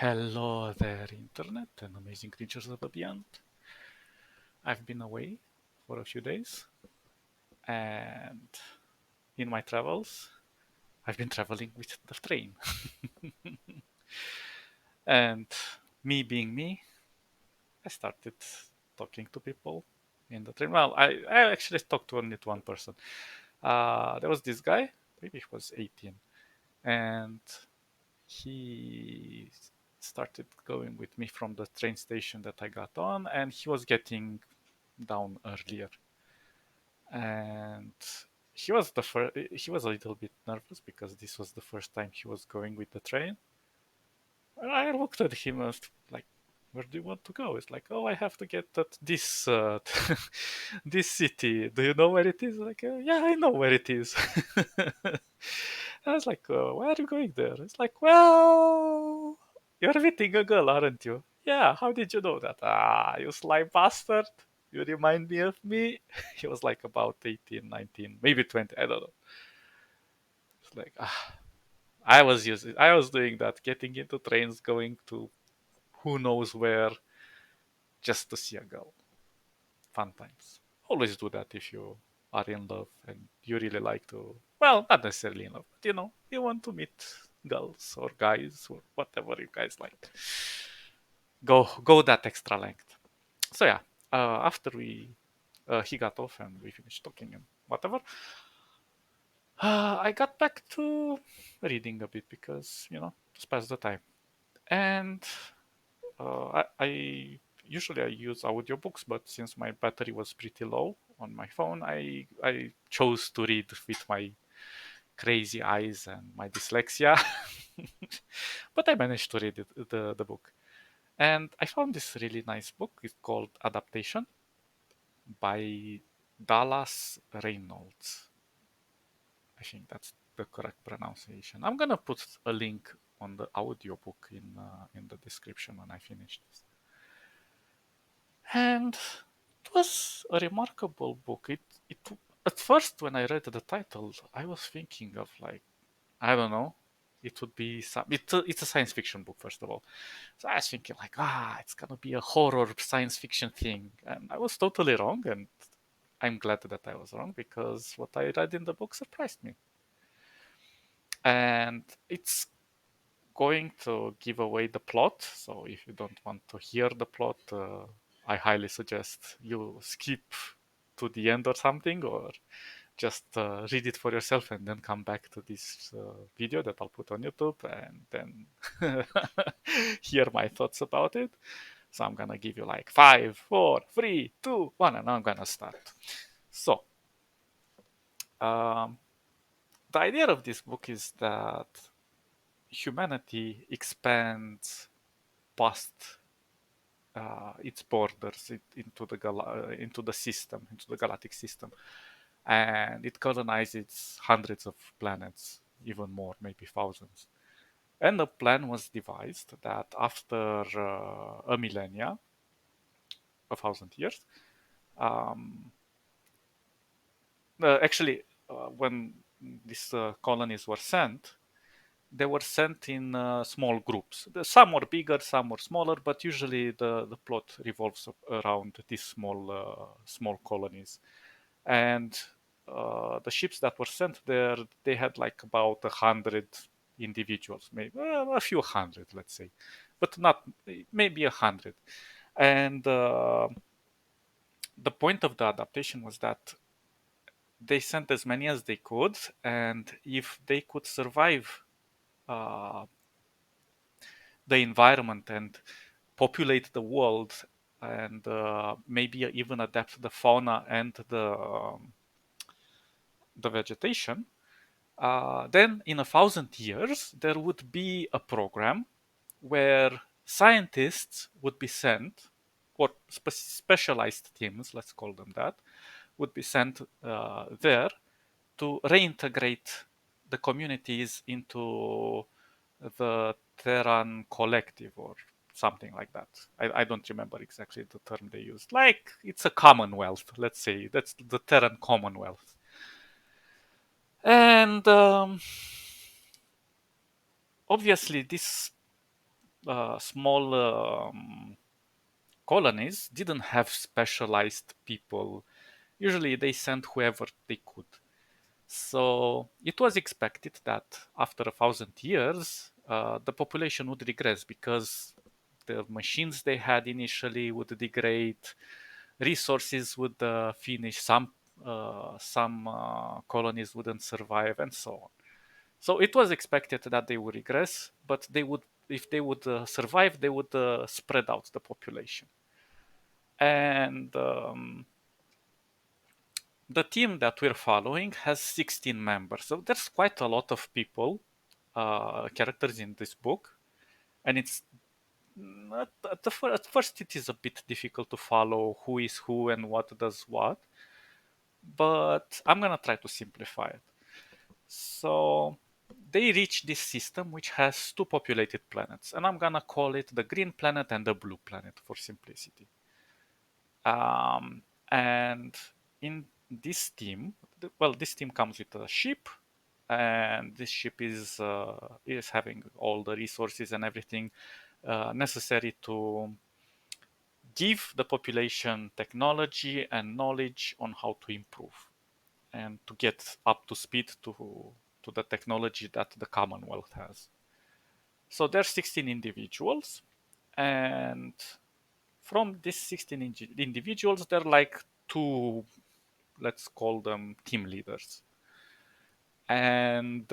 Hello there, Internet and amazing creatures of the beyond. I've been away for a few days, and in my travels, I've been traveling with the train. And me being me, I started talking to people in the train. Well, I actually talked to only to one person. There was this guy, maybe he was 18, and he started going with me from the train station that I got on, and he was getting down earlier. And he was a little bit nervous because this was the first time he was going with the train. And I looked at him and was like, where do you want to go? It's like, oh, I have to get at this this city. Do you know where it is? Like, yeah, I know where it is. I was like, why are you going there? It's like, well, you're meeting a girl, aren't you? Yeah, how did you know that? Ah, you sly bastard. You remind me of me. He was like about 18, 19, maybe 20, I don't know. It's like, I was doing that, getting into trains, going to who knows where, just to see a girl. Fun times. Always do that if you are in love and you really like to, well, not necessarily in love, but you want to meet girls or guys or whatever you guys like. Go that extra length. So yeah, after we he got off and we finished talking and whatever, I got back to reading a bit because just pass the time. And I usually I use audiobooks, but since my battery was pretty low on my phone, I chose to read with my crazy eyes and my dyslexia. But I managed to read the book. And I found this really nice book. It's called Adaptation by Dallas Reynolds. I think that's the correct pronunciation. I'm gonna put a link on the audiobook in the description when I finish this. And it was a remarkable book. It At first when I read the title, I was thinking of like, I don't know, it would be it's a science fiction book first of all. So I was thinking like, it's gonna be a horror science fiction thing, and I was totally wrong. And I'm glad that I was wrong because what I read in the book surprised me. And it's going to give away the plot. So if you don't want to hear the plot, I highly suggest you skip to the end or something, or just read it for yourself and then come back to this video that I'll put on YouTube and then hear my thoughts about it. So I'm gonna give you like 5, 4, 3, 2, 1, and I'm gonna start. So um, the idea of this book is that humanity expands past its borders into the system, into the galactic system, and it colonizes hundreds of planets, even more, maybe thousands. And the plan was devised that after a millennia, 1,000 years, um, actually, when these colonies were sent, they were sent in small groups. Some were bigger, some were smaller, but usually the plot revolves around these small colonies. And the ships that were sent there, they had like about 100 individuals, maybe a few hundred, let's say, but not maybe 100. And the point of the adaptation was that they sent as many as they could, and if they could survive uh, the environment and populate the world and maybe even adapt the fauna and the vegetation, then in 1,000 years there would be a program where scientists would be sent, or specialized teams, let's call them that, would be sent there to reintegrate the communities into the Terran collective or something like that. I don't remember exactly the term they used. Like, it's a commonwealth, let's say. That's the Terran commonwealth. And obviously, this small colonies didn't have specialized people. Usually they sent whoever they could. So it was expected that after 1,000 years, the population would regress because the machines they had initially would degrade, resources would finish, some colonies wouldn't survive, and so on. So it was expected that they would regress, but they would, if they would survive, they would spread out the population. And the team that we're following has 16 members, so there's quite a lot of people, characters in this book, and it's at first it is a bit difficult to follow who is who and what does what, but I'm gonna try to simplify it. So they reach this system which has two populated planets, and I'm gonna call it the green planet and the blue planet for simplicity. And in this team, well, this team comes with a ship, and this ship is having all the resources and everything necessary to give the population technology and knowledge on how to improve and to get up to speed to the technology that the Commonwealth has. So there's 16 individuals, and from these 16 individuals, they're like two, let's call them team leaders. And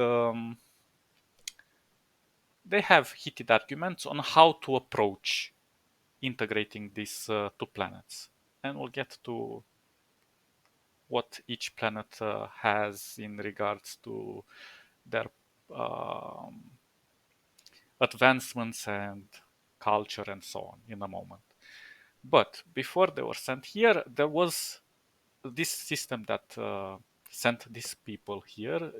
they have heated arguments on how to approach integrating these two planets. And we'll get to what each planet has in regards to their um, advancements and culture and so on in a moment. But before they were sent here, there was this system that sent these people here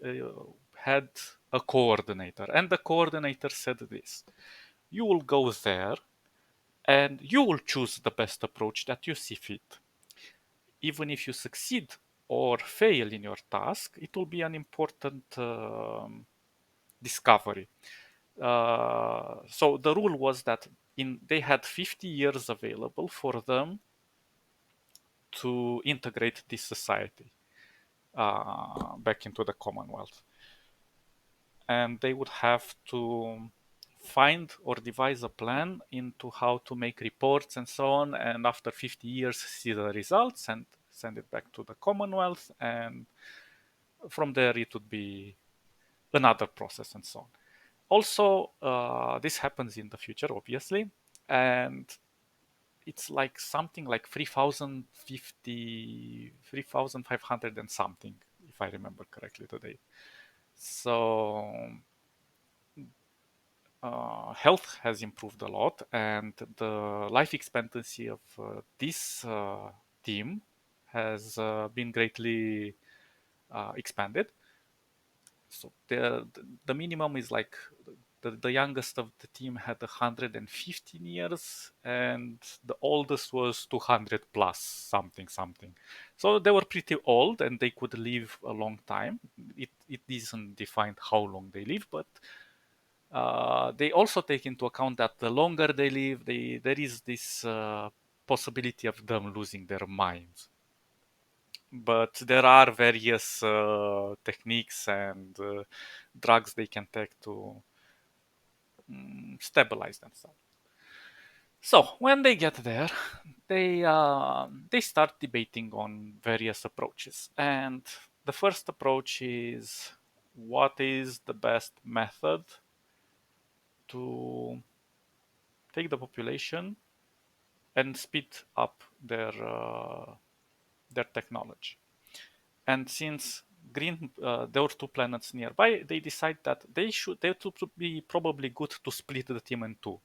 had a coordinator, and the coordinator said this: you will go there and you will choose the best approach that you see fit. Even if you succeed or fail in your task, it will be an important discovery. So the rule was that they had 50 years available for them to integrate this society back into the Commonwealth. And they would have to find or devise a plan into how to make reports and so on. And after 50 years, see the results and send it back to the Commonwealth. And from there, it would be another process and so on. Also, this happens in the future, obviously. And it's like something like 3,050, 3,500 and something, if I remember correctly today. So health has improved a lot, and the life expectancy of this team has been greatly expanded. So the minimum is like the youngest of the team had 115 years, and the oldest was 200 plus something. So they were pretty old, and they could live a long time. It isn't defined how long they live, but they also take into account that the longer they live, there is this possibility of them losing their minds. But there are various techniques and drugs they can take to stabilize themselves. So when they get there, they start debating on various approaches, and the first approach is what is the best method to take the population and speed up their technology. And since there were two planets nearby, they decide that they would be probably good to split the team in two,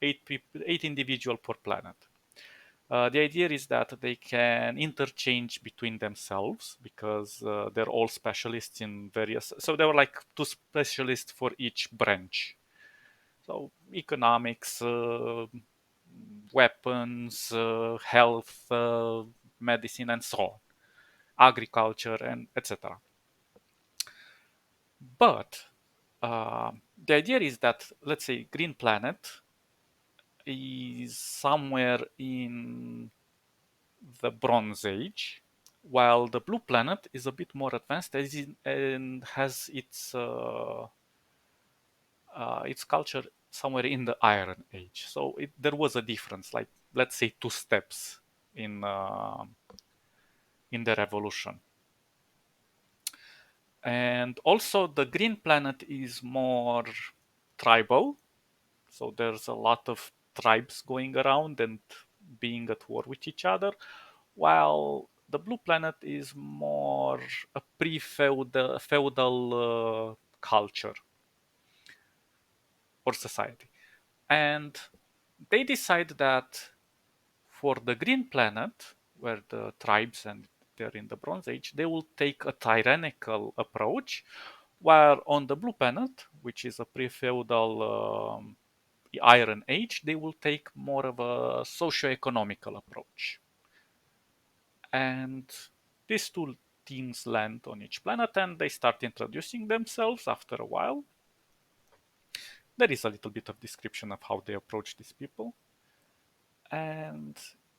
eight individual per planet. The idea is that they can interchange between themselves because they're all specialists in various. So there were like two specialists for each branch. So economics, weapons, health, medicine, and so on, agriculture, and etc. But the idea is that, let's say, Green Planet is somewhere in the Bronze Age, while the blue planet is a bit more advanced and has its culture somewhere in the Iron Age. So there was a difference, like let's say 2 steps in the revolution. And also, the green planet is more tribal, so there's a lot of tribes going around and being at war with each other, while the blue planet is more a feudal culture or society. And they decide that for the green planet, where the tribes and they're in the Bronze Age, they will take a tyrannical approach, while on the blue planet, which is a pre-feudal Iron Age, they will take more of a socio-economical approach. And these two teams land on each planet and they start introducing themselves after a while. There is a little bit of description of how they approach these people. And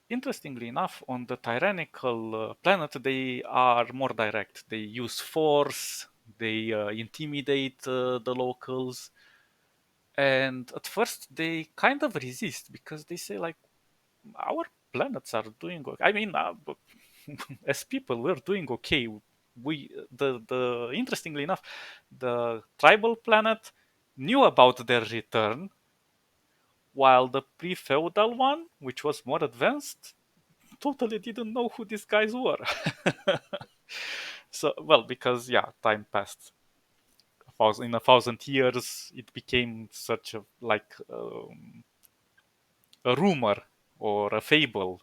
interestingly enough, on the tyrannical planet, they are more direct. They use force, they intimidate the locals. And at first, they kind of resist because they say, like, our planets are doing okay. I mean, as people, we're doing okay. The interestingly enough, the tribal planet knew about their return, while the pre-feudal one, which was more advanced, totally didn't know who these guys were. So, well, because yeah, time passed. In 1,000 years, it became such a like a rumor or a fable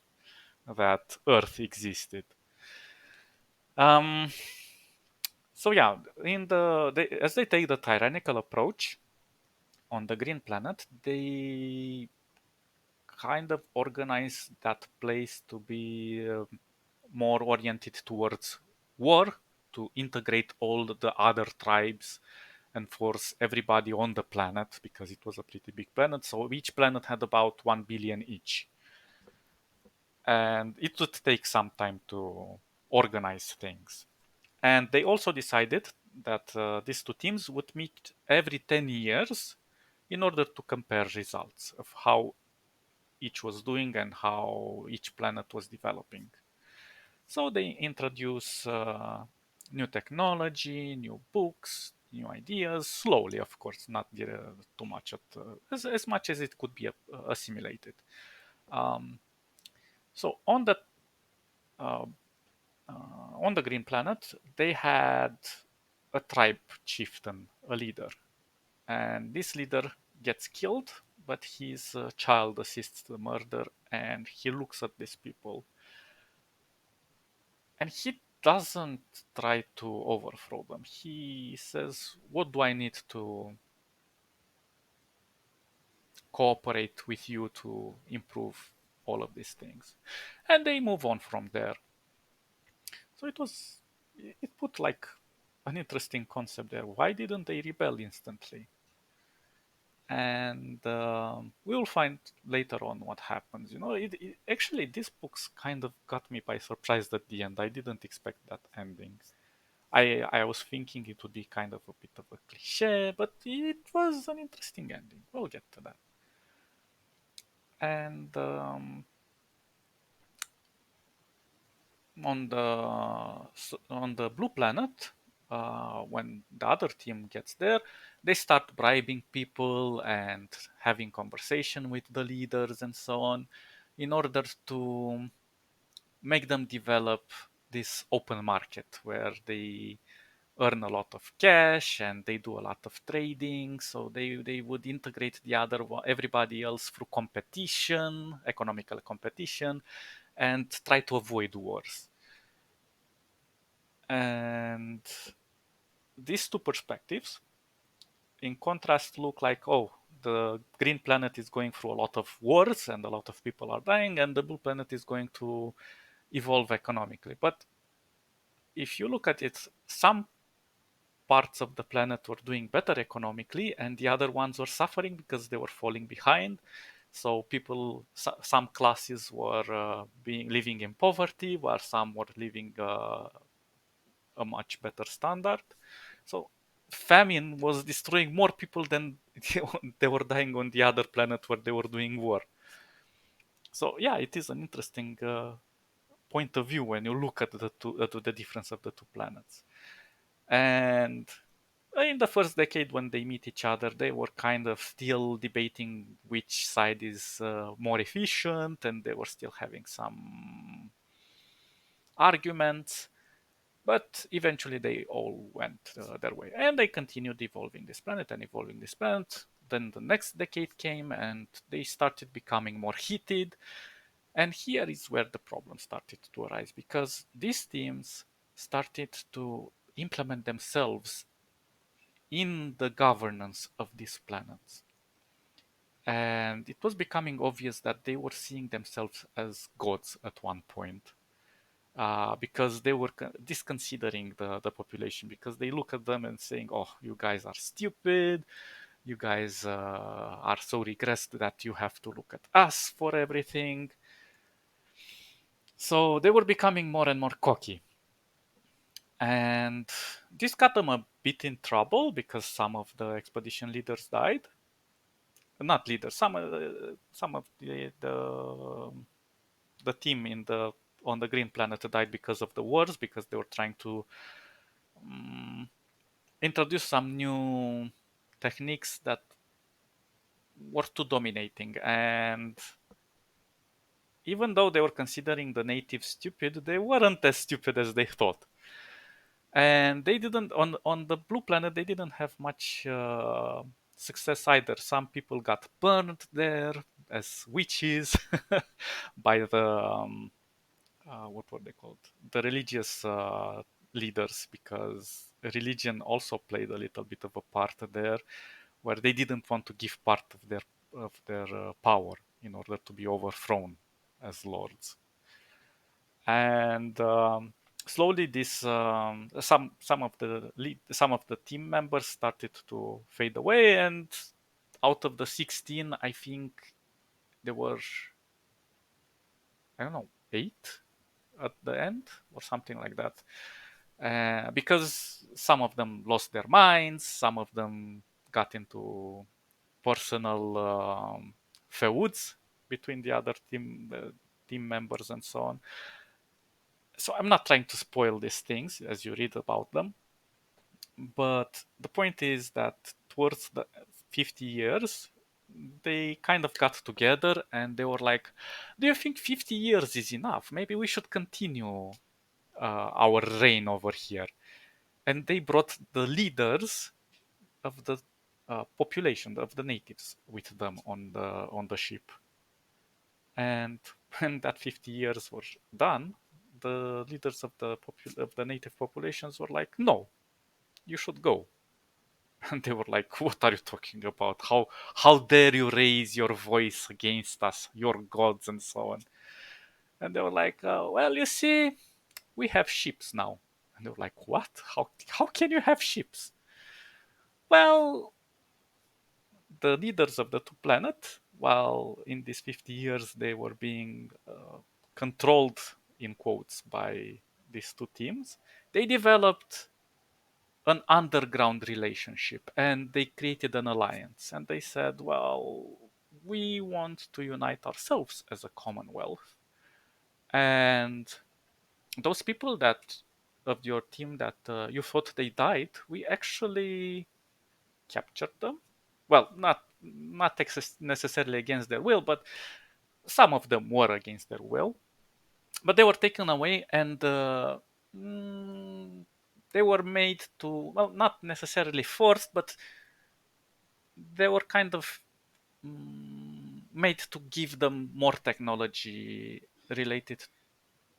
that Earth existed. Um, so yeah, as they take the tyrannical approach on the green planet, they kind of organize that place to be more oriented towards war, to integrate all the other tribes and force everybody on the planet, because it was a pretty big planet. So each planet had about 1 billion each. And it would take some time to organize things. And they also decided that these two teams would meet every 10 years in order to compare results of how each was doing and how each planet was developing. So they introduce new technology, new books, new ideas, slowly, of course, not too much, as much as it could be assimilated. Um, so uh, on the green planet, they had a tribe chieftain, a leader, and this leader gets killed, but his child assists the murder, and he looks at these people, and he doesn't try to overthrow them. He says, "What do I need to cooperate with you to improve all of these things?" And they move on from there. So it put like an interesting concept there. Why didn't they rebel instantly? And we'll find later on what happens. Actually, these books kind of got me by surprise at the end. I didn't expect that ending. I was thinking it would be kind of a bit of a cliche, but it was an interesting ending. We'll get to that. And on the blue planet, when the other team gets there, they start bribing people and having conversation with the leaders and so on, in order to make them develop this open market where they earn a lot of cash and they do a lot of trading. So they would integrate everybody else through competition, economical competition, and try to avoid wars. And these two perspectives, in contrast, look like, oh, the green planet is going through a lot of wars and a lot of people are dying, and the blue planet is going to evolve economically. But if you look at it, some parts of the planet were doing better economically, and the other ones were suffering because they were falling behind. So people, some classes were living in poverty, while some were living a much better standard. So famine was destroying more people than they were dying on the other planet where they were doing war. So yeah, it is an interesting point of view when you look at the difference of the two planets. And in the first decade, when they meet each other, they were kind of still debating which side is more efficient, and they were still having some arguments. But eventually, they all went their way, and they continued evolving this planet and evolving this planet. Then the next decade came, and they started becoming more heated. And here is where the problem started to arise, because these teams started to implement themselves in the governance of these planets. And it was becoming obvious that they were seeing themselves as gods at one point, because they were disconsidering the population, because they look at them and saying, oh, you guys are stupid, you guys are so regressed that you have to look at us for everything. So they were becoming more and more cocky. And this got them a bit in trouble because some of the expedition leaders died. Not leaders, some of the team in the on the Green Planet died because of the wars, because they were trying to um, introduce some new techniques that were too dominating. And even though they were considering the natives stupid, they weren't as stupid as they thought. And they didn't on the Blue Planet. They didn't have much success either. Some people got burned there as witches by the what were they called? The religious leaders, because religion also played a little bit of a part there, where they didn't want to give part of their power in order to be overthrown as lords. And slowly, this some of the team members started to fade away, and out of the 16, I think there were, I don't know, 8 at the end or something like that. Because some of them lost their minds, some of them got into personal feuds between the other team members and so on. So I'm not trying to spoil these things as you read about them, but the point is that towards the 50 years, they kind of got together and they were like, do you think 50 years is enough? Maybe we should continue our reign over here. And they brought the leaders of the population of the natives with them on the ship. And when that 50 years were done, the leaders of of the native populations were like, "No, you should go." And they were like, "What are you talking about? How dare you raise your voice against us, your gods, and so on?" And they were like, "Well, you see, we have ships now." And they were like, "What? How can you have ships?" Well, the leaders of the two planets, while in these 50 years they were being controlled, in quotes, by these two teams, they developed an underground relationship and they created an alliance. And they said, well, we want to unite ourselves as a commonwealth. And those people that of your team that you thought they died, we actually captured them. Well, not necessarily against their will, but some of them were against their will. But they were taken away, and mm, they were made to, well, not necessarily forced, but they were kind of made to give them more technology related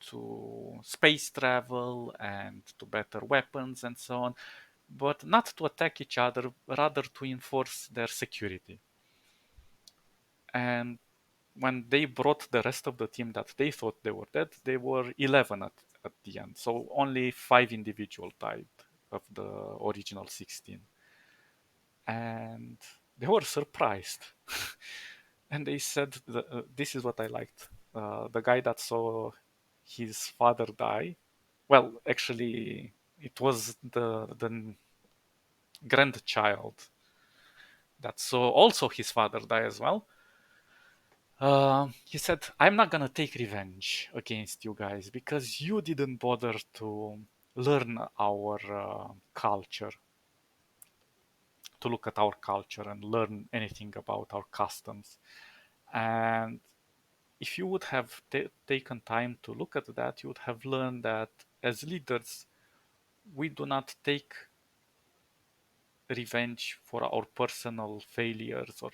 to space travel and to better weapons and so on, but not to attack each other, rather to enforce their security. And when they brought the rest of the team that they thought they were dead, they were 11 at the end. So only 5 individuals died of the original 16. And they were surprised. And they said, this is what I liked. The guy that saw his father die, well, actually, it was the grandchild that saw also his father die as well. He said, I'm not gonna take revenge against you guys because you didn't bother to learn our culture, to look at our culture and learn anything about our customs. And if you would have taken time to look at that, you would have learned that as leaders, we do not take revenge for our personal failures or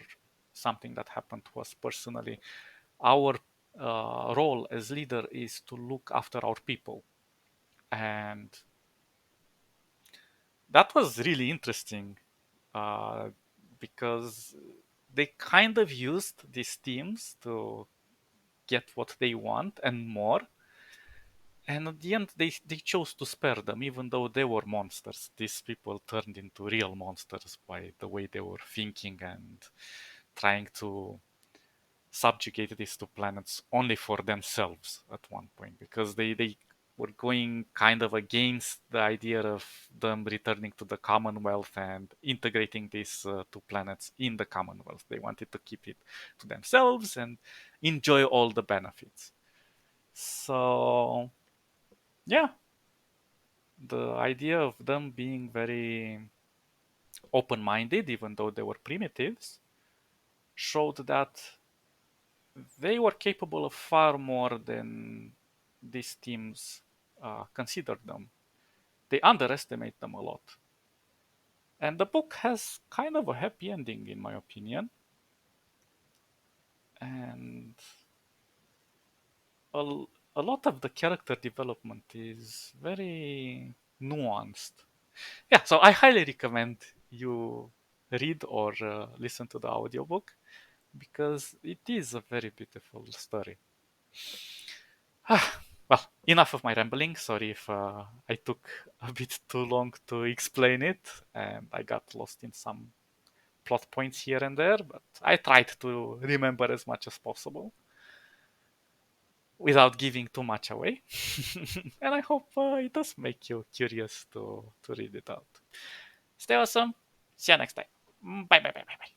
something that happened to us personally. Our role as leader is to look after our people. And that was really interesting uh, because they kind of used these teams to get what they want and more. And at the end, they chose to spare them, even though they were monsters. These people turned into real monsters by the way they were thinking and trying to subjugate these two planets only for themselves at one point, because they were going kind of against the idea of them returning to the Commonwealth and integrating these two planets in the Commonwealth. They wanted to keep it to themselves and enjoy all the benefits. So, yeah, the idea of them being very open minded, even though they were primitives, showed that they were capable of far more than these teams considered them. They underestimate them a lot. And the book has kind of a happy ending, in my opinion. And a, a lot of the character development is very nuanced. Yeah, so I highly recommend you read or listen to the audiobook because it is a very beautiful story. Well, enough of my rambling. Sorry if I took a bit too long to explain it and I got lost in some plot points here and there, but I tried to remember as much as possible without giving too much away. And I hope it does make you curious to read it out. Stay awesome. See you next time. Bye bye bye bye bye.